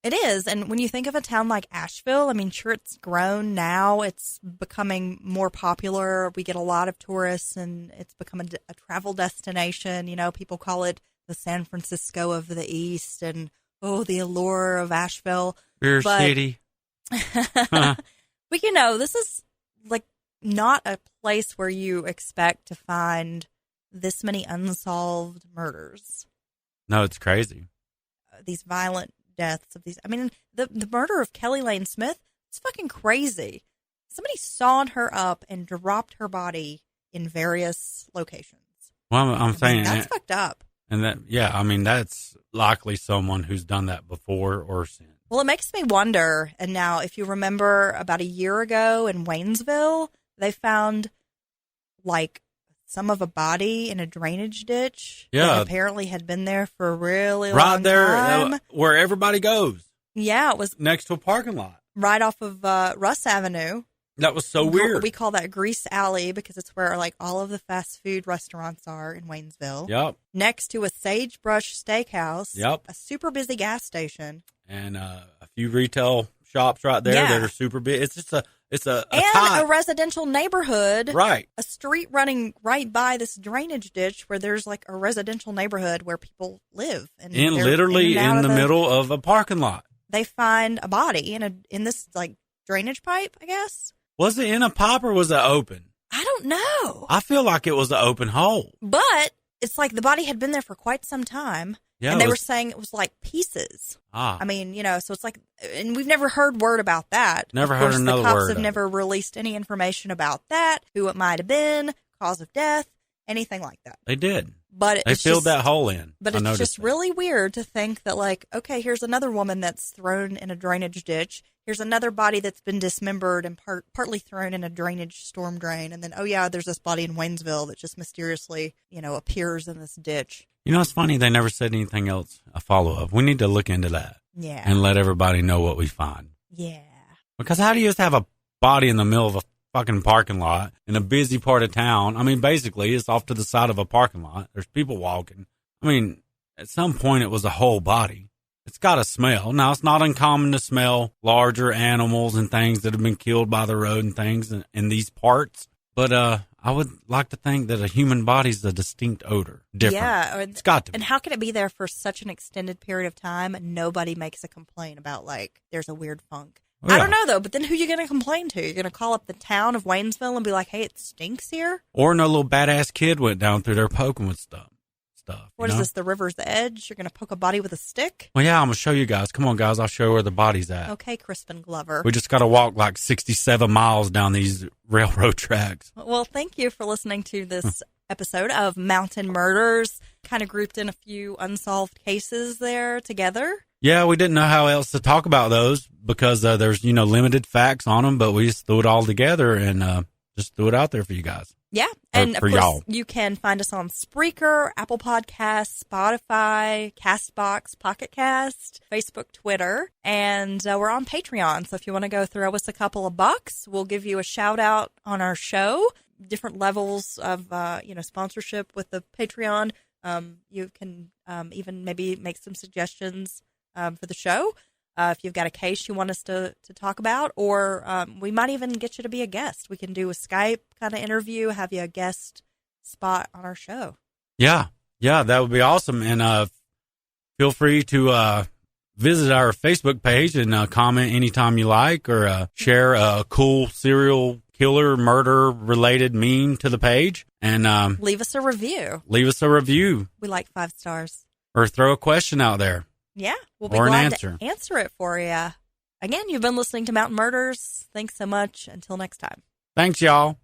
It is. And when you think of a town like Asheville, I mean, sure, it's grown now. It's becoming more popular. We get a lot of tourists, and it's become a travel destination. You know, people call it the San Francisco of the East, and, the allure of Asheville. Beer City. But, you know, this is like not a place where you expect to find this many unsolved murders. No, it's crazy. These violent deaths of these. I mean, the murder of Kelly Lane Smith, it's fucking crazy. Somebody sawed her up and dropped her body in various locations. Well, I'm saying that's fucked up. And that's likely someone who's done that before or since. Well, it makes me wonder. And now, if you remember about a year ago in Waynesville, they found like some of a body in a drainage ditch. Yeah. That apparently had been there for a really long right there time. Where everybody goes. Yeah, it was next to a parking lot. Right off of Russ Avenue. That was so weird. We call that Grease Alley because it's where like all of the fast food restaurants are in Waynesville. Yep. Next to a Sagebrush Steakhouse. Yep. A super busy gas station. And a few retail shops right there that are super big. It's just a residential neighborhood. Right. A street running right by this drainage ditch where there's like a residential neighborhood where people live. And literally in the middle of a parking lot. They find a body in this like drainage pipe, I guess. Was it in a pipe or was it open? I don't know. I feel like it was an open hole. But it's like the body had been there for quite some time. Yeah, and they were saying it was like pieces. I mean, you know, so it's like, and we've never heard word about that. Never heard another word. The cops have never released any information about that, who it might have been, cause of death, anything like that. They did. But they filled that hole in. But it's just really weird to think that, like, okay, here's another woman that's thrown in a drainage ditch. Here's another body that's been dismembered and partly thrown in a drainage storm drain. And then, there's this body in Waynesville that just mysteriously, appears in this ditch. You know, it's funny. They never said anything else, a follow-up. We need to look into that. Yeah. And let everybody know what we find. Yeah. Because how do you just have a body in the middle of a fucking parking lot in a busy part of town? I mean, basically, it's off to the side of a parking lot. There's people walking. I mean, at some point, it was a whole body. It's got a smell. Now, it's not uncommon to smell larger animals and things that have been killed by the road and things in these parts. But I would like to think that a human body's a distinct odor. Different. Yeah. It's got to be. And how can it be there for such an extended period of time and nobody makes a complaint about, like, there's a weird funk? Yeah. I don't know, though, but then who are you going to complain to? You're going to call up the town of Waynesville and be like, hey, it stinks here? Or no little badass kid went down through there poking with stuff. What is this, the river's edge? You're going to poke a body with a stick? Well, yeah, I'm going to show you guys. Come on, guys. I'll show you where the body's at. Okay, Crispin Glover. We just got to walk like 67 miles down these railroad tracks. Well, thank you for listening to this episode of Mountain Murders. Kind of grouped in a few unsolved cases there together. Yeah, we didn't know how else to talk about those because there's, limited facts on them, but we just threw it all together and just threw it out there for you guys. Yeah, and of course, you can find us on Spreaker, Apple Podcasts, Spotify, CastBox, Pocket Cast, Facebook, Twitter, and we're on Patreon. So if you want to go throw us a couple of bucks, we'll give you a shout out on our show. Different levels of sponsorship with the Patreon. You can even maybe make some suggestions for the show. If you've got a case you want us to talk about, or we might even get you to be a guest. We can do a Skype kind of interview, have you a guest spot on our show. Yeah, that would be awesome. And feel free to visit our Facebook page and comment anytime you like, or share a cool serial killer murder related meme to the page. And leave us a review. We like 5 stars. Or throw a question out there. Yeah, we'll be glad to answer it for you. Again, you've been listening to Mountain Murders. Thanks so much. Until next time. Thanks, y'all.